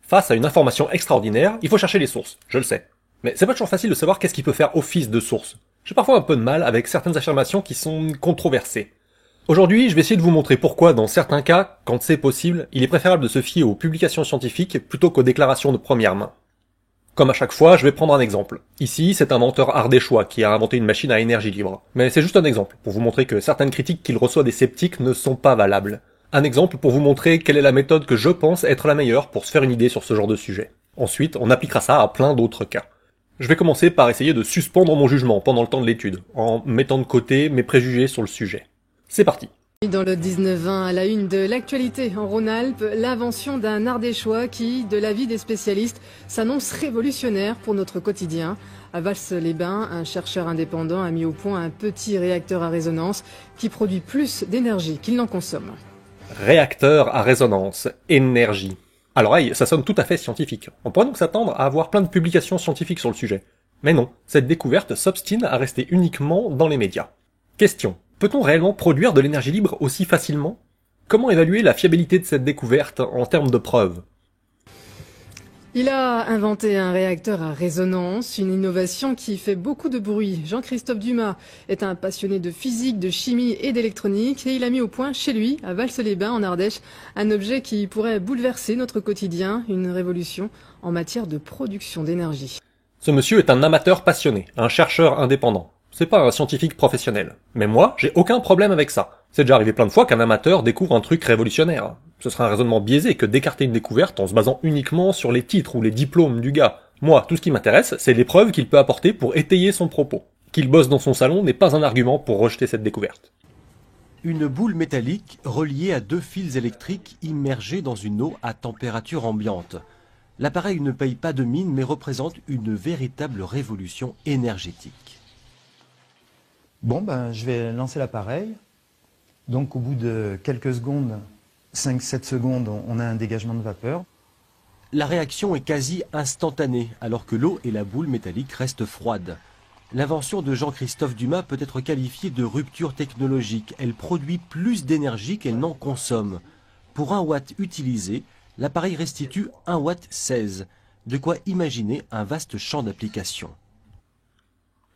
Face à une information extraordinaire, il faut chercher les sources, je le sais. Mais c'est pas toujours facile de savoir qu'est-ce qui peut faire office de source. J'ai parfois un peu de mal avec certaines affirmations qui sont controversées. Aujourd'hui, je vais essayer de vous montrer pourquoi, dans certains cas, quand c'est possible, il est préférable de se fier aux publications scientifiques plutôt qu'aux déclarations de première main. Comme à chaque fois, je vais prendre un exemple. Ici, c'est un inventeur ardéchois qui a inventé une machine à énergie libre. Mais c'est juste un exemple, pour vous montrer que certaines critiques qu'il reçoit des sceptiques ne sont pas valables. Un exemple pour vous montrer quelle est la méthode que je pense être la meilleure pour se faire une idée sur ce genre de sujet. Ensuite, on appliquera ça à plein d'autres cas. Je vais commencer par essayer de suspendre mon jugement pendant le temps de l'étude, en mettant de côté mes préjugés sur le sujet. C'est parti. Dans le 19-20, à la une de l'actualité en Rhône-Alpes, l'invention d'un ardéchois qui, de l'avis des spécialistes, s'annonce révolutionnaire pour notre quotidien. À Vals-les-Bains, un chercheur indépendant a mis au point un petit réacteur à résonance qui produit plus d'énergie qu'il n'en consomme. Réacteur à résonance, énergie. À l'oreille, ça sonne tout à fait scientifique. On pourrait donc s'attendre à avoir plein de publications scientifiques sur le sujet. Mais non, cette découverte s'obstine à rester uniquement dans les médias. Question. Peut-on réellement produire de l'énergie libre aussi facilement? Comment évaluer la fiabilité de cette découverte en termes de preuves? Il a inventé un réacteur à résonance, une innovation qui fait beaucoup de bruit. Jean-Christophe Dumas est un passionné de physique, de chimie et d'électronique et il a mis au point chez lui, à Vals-les-Bains en Ardèche, un objet qui pourrait bouleverser notre quotidien, une révolution en matière de production d'énergie. Ce monsieur est un amateur passionné, un chercheur indépendant. C'est pas un scientifique professionnel. Mais moi, j'ai aucun problème avec ça. C'est déjà arrivé plein de fois qu'un amateur découvre un truc révolutionnaire. Ce serait un raisonnement biaisé que d'écarter une découverte en se basant uniquement sur les titres ou les diplômes du gars. Moi, tout ce qui m'intéresse, c'est les preuves qu'il peut apporter pour étayer son propos. Qu'il bosse dans son salon n'est pas un argument pour rejeter cette découverte. Une boule métallique reliée à deux fils électriques immergés dans une eau à température ambiante. L'appareil ne paye pas de mine mais représente une véritable révolution énergétique. Bon, je vais lancer l'appareil. Donc au bout de quelques secondes, 5-7 secondes, on a un dégagement de vapeur. La réaction est quasi instantanée, alors que l'eau et la boule métallique restent froides. L'invention de Jean-Christophe Dumas peut être qualifiée de rupture technologique. Elle produit plus d'énergie qu'elle n'en consomme. Pour 1 watt utilisé, l'appareil restitue 1 watt 16. De quoi imaginer un vaste champ d'application.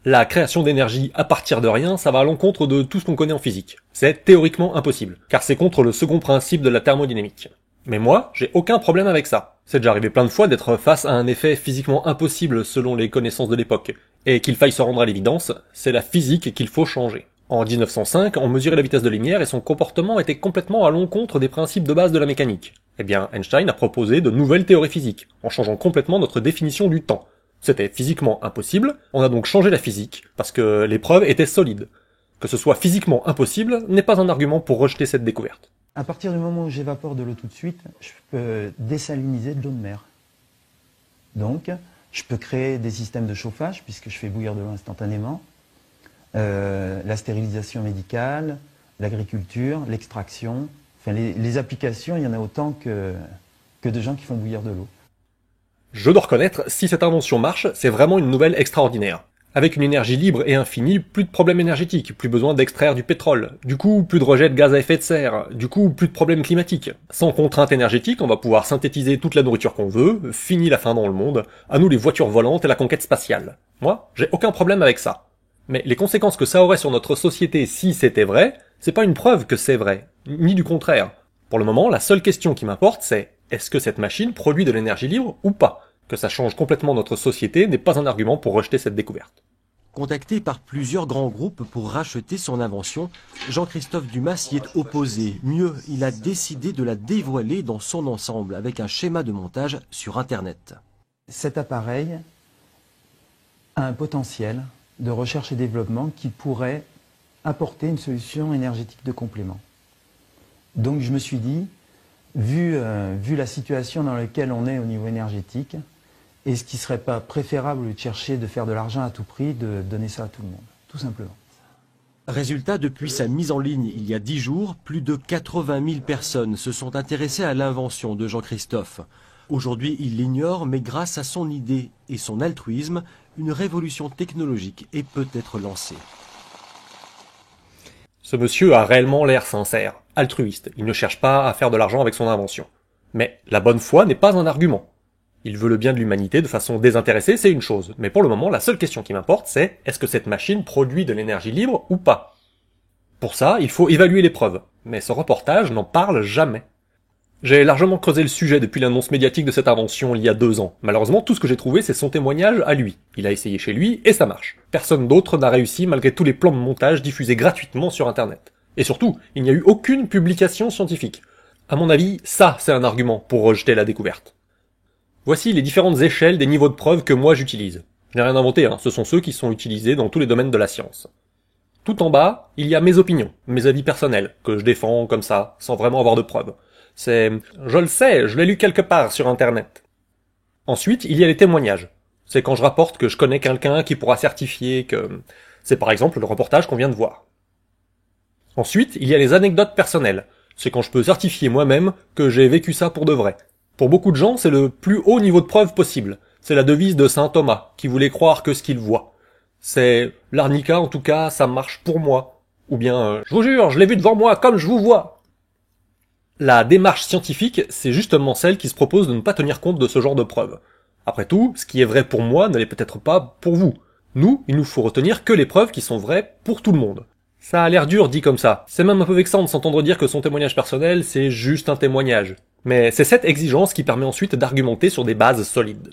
La création d'énergie à partir de rien, ça va à l'encontre de tout ce qu'on connaît en physique. C'est théoriquement impossible, car c'est contre le second principe de la thermodynamique. Mais moi, j'ai aucun problème avec ça. C'est déjà arrivé plein de fois d'être face à un effet physiquement impossible selon les connaissances de l'époque. Et qu'il faille se rendre à l'évidence, c'est la physique qu'il faut changer. En 1905, on mesurait la vitesse de lumière et son comportement était complètement à l'encontre des principes de base de la mécanique. Eh bien, Einstein a proposé de nouvelles théories physiques, en changeant complètement notre définition du temps. C'était physiquement impossible, on a donc changé la physique, parce que les preuves étaient solides. Que ce soit physiquement impossible n'est pas un argument pour rejeter cette découverte. À partir du moment où j'évapore de l'eau tout de suite, je peux désaliniser de l'eau de mer. Donc, je peux créer des systèmes de chauffage, puisque je fais bouillir de l'eau instantanément, la stérilisation médicale, l'agriculture, l'extraction. Enfin, les applications, il y en a autant que de gens qui font bouillir de l'eau. Je dois reconnaître, si cette invention marche, c'est vraiment une nouvelle extraordinaire. Avec une énergie libre et infinie, plus de problèmes énergétiques, plus besoin d'extraire du pétrole, du coup plus de rejet de gaz à effet de serre, du coup plus de problèmes climatiques. Sans contrainte énergétique, on va pouvoir synthétiser toute la nourriture qu'on veut, fini la faim dans le monde, à nous les voitures volantes et la conquête spatiale. Moi, j'ai aucun problème avec ça. Mais les conséquences que ça aurait sur notre société si c'était vrai, c'est pas une preuve que c'est vrai, ni du contraire. Pour le moment, la seule question qui m'importe, c'est est-ce que cette machine produit de l'énergie libre ou pas? Que ça change complètement notre société n'est pas un argument pour rejeter cette découverte. Contacté par plusieurs grands groupes pour racheter son invention, Jean-Christophe Dumas s'y est opposé. Mieux, il a décidé de la dévoiler dans son ensemble avec un schéma de montage sur Internet. Cet appareil a un potentiel de recherche et développement qui pourrait apporter une solution énergétique de complément. Donc je me suis dit, vu la situation dans laquelle on est au niveau énergétique, est-ce qu'il ne serait pas préférable de chercher de faire de l'argent à tout prix, de donner ça à tout le monde, tout simplement. Résultat, depuis sa mise en ligne il y a 10 jours, plus de 80 000 personnes se sont intéressées à l'invention de Jean-Christophe. Aujourd'hui, il l'ignore, mais grâce à son idée et son altruisme, une révolution technologique est peut-être lancée. Ce monsieur a réellement l'air sincère, altruiste, il ne cherche pas à faire de l'argent avec son invention. Mais la bonne foi n'est pas un argument. Il veut le bien de l'humanité de façon désintéressée, c'est une chose. Mais pour le moment, la seule question qui m'importe, c'est est-ce que cette machine produit de l'énergie libre ou pas? Pour ça, il faut évaluer les preuves. Mais ce reportage n'en parle jamais. J'ai largement creusé le sujet depuis l'annonce médiatique de cette invention il y a 2 ans. Malheureusement, tout ce que j'ai trouvé, c'est son témoignage à lui. Il a essayé chez lui, et ça marche. Personne d'autre n'a réussi malgré tous les plans de montage diffusés gratuitement sur Internet. Et surtout, il n'y a eu aucune publication scientifique. À mon avis, ça, c'est un argument pour rejeter la découverte. Voici les différentes échelles des niveaux de preuve que moi j'utilise. Je n'ai rien inventé, ce sont ceux qui sont utilisés dans tous les domaines de la science. Tout en bas, il y a mes opinions, mes avis personnels, que je défends comme ça, sans vraiment avoir de preuves. C'est « je le sais, je l'ai lu quelque part sur Internet ». Ensuite, il y a les témoignages. C'est quand je rapporte que je connais quelqu'un qui pourra certifier que... C'est par exemple le reportage qu'on vient de voir. Ensuite, il y a les anecdotes personnelles. C'est quand je peux certifier moi-même que j'ai vécu ça pour de vrai. Pour beaucoup de gens, c'est le plus haut niveau de preuve possible. C'est la devise de saint Thomas, qui voulait croire que ce qu'il voit. C'est « l'arnica, en tout cas, ça marche pour moi ». Ou bien « je vous jure, je l'ai vu devant moi comme je vous vois ». La démarche scientifique, c'est justement celle qui se propose de ne pas tenir compte de ce genre de preuves. Après tout, ce qui est vrai pour moi ne l'est peut-être pas pour vous. Nous, il nous faut retenir que les preuves qui sont vraies pour tout le monde. Ça a l'air dur dit comme ça. C'est même un peu vexant de s'entendre dire que son témoignage personnel, c'est juste un témoignage. Mais c'est cette exigence qui permet ensuite d'argumenter sur des bases solides.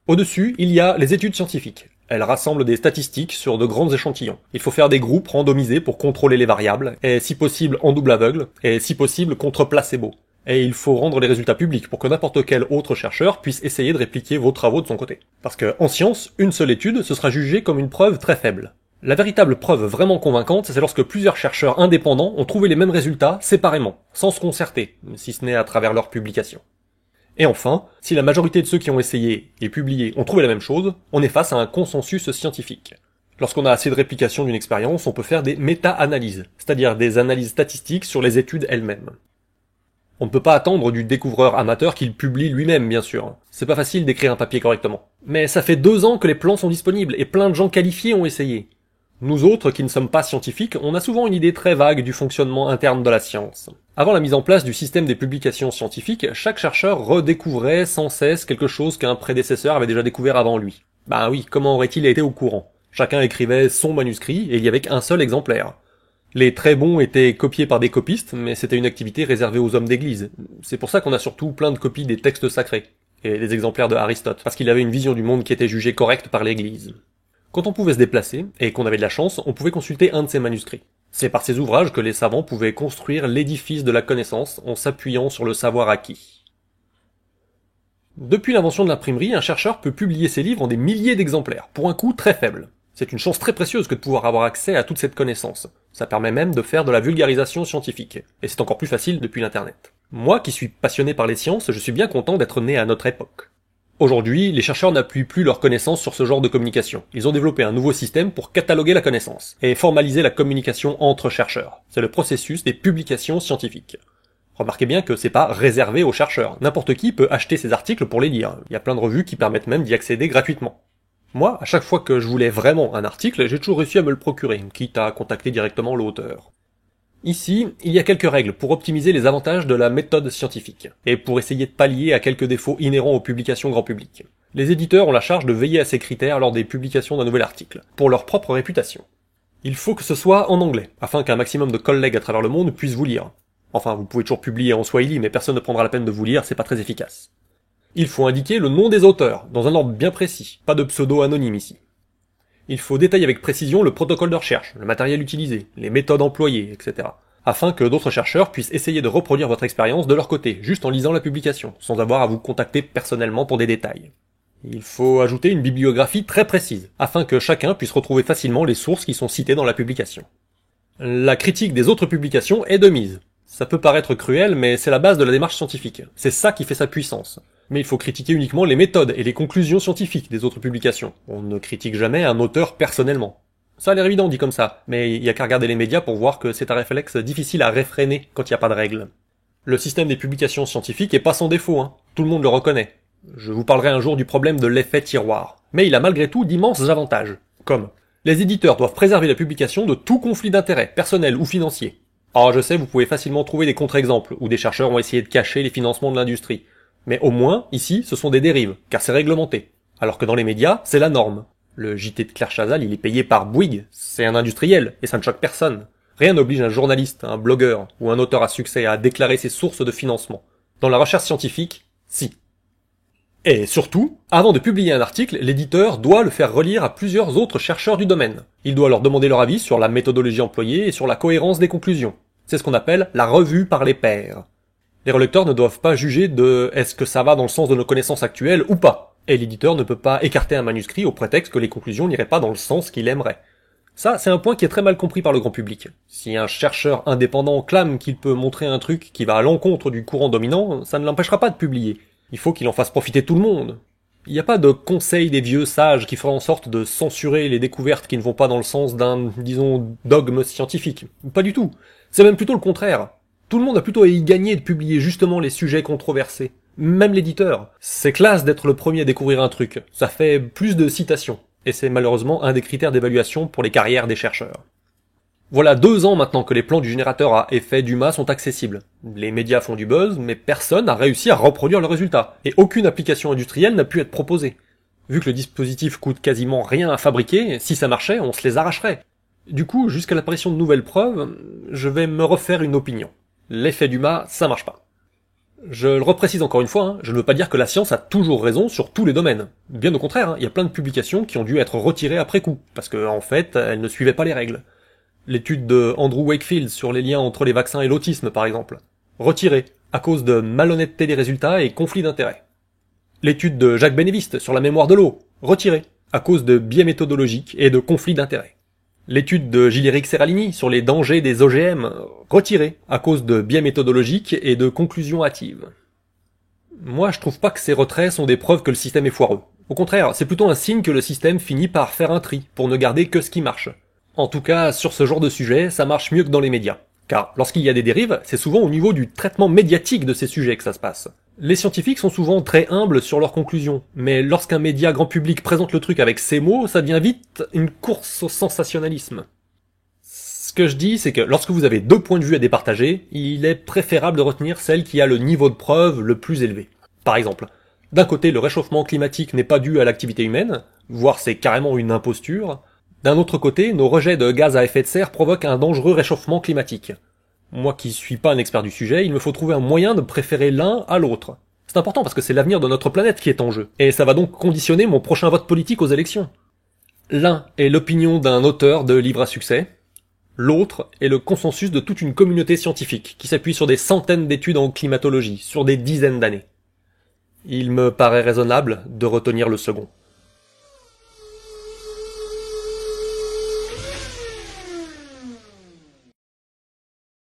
Au-dessus, il y a les études scientifiques. Elles rassemblent des statistiques sur de grands échantillons. Il faut faire des groupes randomisés pour contrôler les variables, et si possible en double aveugle, et si possible contre placebo. Et il faut rendre les résultats publics pour que n'importe quel autre chercheur puisse essayer de répliquer vos travaux de son côté. Parce que, en science, une seule étude, ce sera jugé comme une preuve très faible. La véritable preuve vraiment convaincante, c'est lorsque plusieurs chercheurs indépendants ont trouvé les mêmes résultats séparément, sans se concerter, si ce n'est à travers leurs publications. Et enfin, si la majorité de ceux qui ont essayé et publié ont trouvé la même chose, on est face à un consensus scientifique. Lorsqu'on a assez de réplications d'une expérience, on peut faire des méta-analyses, c'est-à-dire des analyses statistiques sur les études elles-mêmes. On ne peut pas attendre du découvreur amateur qu'il publie lui-même, bien sûr. C'est pas facile d'écrire un papier correctement. Mais ça fait 2 ans que les plans sont disponibles, et plein de gens qualifiés ont essayé. Nous autres, qui ne sommes pas scientifiques, on a souvent une idée très vague du fonctionnement interne de la science. Avant la mise en place du système des publications scientifiques, chaque chercheur redécouvrait sans cesse quelque chose qu'un prédécesseur avait déjà découvert avant lui. Ben oui, comment aurait-il été au courant? Chacun écrivait son manuscrit, et il y avait qu'un seul exemplaire. Les très bons étaient copiés par des copistes, mais c'était une activité réservée aux hommes d'église. C'est pour ça qu'on a surtout plein de copies des textes sacrés, et des exemplaires de Aristote, parce qu'il avait une vision du monde qui était jugée correcte par l'église. Quand on pouvait se déplacer, et qu'on avait de la chance, on pouvait consulter un de ses manuscrits. C'est par ces ouvrages que les savants pouvaient construire l'édifice de la connaissance en s'appuyant sur le savoir acquis. Depuis l'invention de l'imprimerie, un chercheur peut publier ses livres en des milliers d'exemplaires, pour un coût très faible. C'est une chance très précieuse que de pouvoir avoir accès à toute cette connaissance. Ça permet même de faire de la vulgarisation scientifique. Et c'est encore plus facile depuis l'internet. Moi, qui suis passionné par les sciences, je suis bien content d'être né à notre époque. Aujourd'hui, les chercheurs n'appuient plus leurs connaissances sur ce genre de communication. Ils ont développé un nouveau système pour cataloguer la connaissance et formaliser la communication entre chercheurs. C'est le processus des publications scientifiques. Remarquez bien que c'est pas réservé aux chercheurs. N'importe qui peut acheter ces articles pour les lire. Il y a plein de revues qui permettent même d'y accéder gratuitement. Moi, à chaque fois que je voulais vraiment un article, j'ai toujours réussi à me le procurer, quitte à contacter directement l'auteur. Ici, il y a quelques règles pour optimiser les avantages de la méthode scientifique, et pour essayer de pallier à quelques défauts inhérents aux publications grand public. Les éditeurs ont la charge de veiller à ces critères lors des publications d'un nouvel article, pour leur propre réputation. Il faut que ce soit en anglais, afin qu'un maximum de collègues à travers le monde puissent vous lire. Enfin, vous pouvez toujours publier en swahili, mais personne ne prendra la peine de vous lire, c'est pas très efficace. Il faut indiquer le nom des auteurs, dans un ordre bien précis, pas de pseudo anonyme ici. Il faut détailler avec précision le protocole de recherche, le matériel utilisé, les méthodes employées, etc. Afin que d'autres chercheurs puissent essayer de reproduire votre expérience de leur côté, juste en lisant la publication, sans avoir à vous contacter personnellement pour des détails. Il faut ajouter une bibliographie très précise, afin que chacun puisse retrouver facilement les sources qui sont citées dans la publication. La critique des autres publications est de mise. Ça peut paraître cruel, mais c'est la base de la démarche scientifique. C'est ça qui fait sa puissance. Mais il faut critiquer uniquement les méthodes et les conclusions scientifiques des autres publications. On ne critique jamais un auteur personnellement. Ça a l'air évident dit comme ça, mais il y a qu'à regarder les médias pour voir que c'est un réflexe difficile à réfréner quand il n'y a pas de règles. Le système des publications scientifiques est pas sans défaut, tout le monde le reconnaît. Je vous parlerai un jour du problème de l'effet tiroir. Mais il a malgré tout d'immenses avantages, comme les éditeurs doivent préserver la publication de tout conflit d'intérêts, personnel ou financier. Alors je sais, vous pouvez facilement trouver des contre-exemples, où des chercheurs ont essayé de cacher les financements de l'industrie. Mais au moins, ici, ce sont des dérives, car c'est réglementé. Alors que dans les médias, c'est la norme. Le JT de Claire Chazal, il est payé par Bouygues, c'est un industriel, et ça ne choque personne. Rien n'oblige un journaliste, un blogueur ou un auteur à succès à déclarer ses sources de financement. Dans la recherche scientifique, si. Et surtout, avant de publier un article, l'éditeur doit le faire relire à plusieurs autres chercheurs du domaine. Il doit leur demander leur avis sur la méthodologie employée et sur la cohérence des conclusions. C'est ce qu'on appelle la revue par les pairs. Les relecteurs ne doivent pas juger de est-ce que ça va dans le sens de nos connaissances actuelles ou pas. Et l'éditeur ne peut pas écarter un manuscrit au prétexte que les conclusions n'iraient pas dans le sens qu'il aimerait. Ça, c'est un point qui est très mal compris par le grand public. Si un chercheur indépendant clame qu'il peut montrer un truc qui va à l'encontre du courant dominant, ça ne l'empêchera pas de publier. Il faut qu'il en fasse profiter tout le monde. Il n'y a pas de conseil des vieux sages qui fera en sorte de censurer les découvertes qui ne vont pas dans le sens d'un, disons, dogme scientifique. Pas du tout. C'est même plutôt le contraire. Tout le monde a plutôt à y gagner de publier justement les sujets controversés. Même l'éditeur. C'est classe d'être le premier à découvrir un truc. Ça fait plus de citations. Et c'est malheureusement un des critères d'évaluation pour les carrières des chercheurs. Voilà 2 ans maintenant que les plans du générateur à effet Dumas sont accessibles. Les médias font du buzz, mais personne n'a réussi à reproduire le résultat. Et aucune application industrielle n'a pu être proposée. Vu que le dispositif coûte quasiment rien à fabriquer, si ça marchait, on se les arracherait. Du coup, jusqu'à l'apparition de nouvelles preuves, je vais me refaire une opinion. L'effet Dumas, ça marche pas. Je le reprécise encore une fois, je ne veux pas dire que la science a toujours raison sur tous les domaines. Bien au contraire, il y a plein de publications qui ont dû être retirées après coup, parce que en fait, elles ne suivaient pas les règles. L'étude de Andrew Wakefield sur les liens entre les vaccins et l'autisme, par exemple. Retirée, à cause de malhonnêteté des résultats et conflits d'intérêts. L'étude de Jacques Bénéviste sur la mémoire de l'eau. Retirée, à cause de biais méthodologiques et de conflits d'intérêts. L'étude de Gilles-Éric Serralini sur les dangers des OGM. Retirée, à cause de biais méthodologiques et de conclusions hâtives. Moi, je trouve pas que ces retraits sont des preuves que le système est foireux. Au contraire, c'est plutôt un signe que le système finit par faire un tri, pour ne garder que ce qui marche. En tout cas, sur ce genre de sujet, ça marche mieux que dans les médias. Car lorsqu'il y a des dérives, c'est souvent au niveau du traitement médiatique de ces sujets que ça se passe. Les scientifiques sont souvent très humbles sur leurs conclusions, mais lorsqu'un média grand public présente le truc avec ces mots, ça devient vite une course au sensationnalisme. Ce que je dis, c'est que lorsque vous avez 2 points de vue à départager, il est préférable de retenir celle qui a le niveau de preuve le plus élevé. Par exemple, d'un côté, le réchauffement climatique n'est pas dû à l'activité humaine, voire c'est carrément une imposture. D'un autre côté, nos rejets de gaz à effet de serre provoquent un dangereux réchauffement climatique. Moi qui suis pas un expert du sujet, il me faut trouver un moyen de préférer l'un à l'autre. C'est important parce que c'est l'avenir de notre planète qui est en jeu, et ça va donc conditionner mon prochain vote politique aux élections. L'un est l'opinion d'un auteur de livres à succès, l'autre est le consensus de toute une communauté scientifique qui s'appuie sur des centaines d'études en climatologie, sur des dizaines d'années. Il me paraît raisonnable de retenir le second.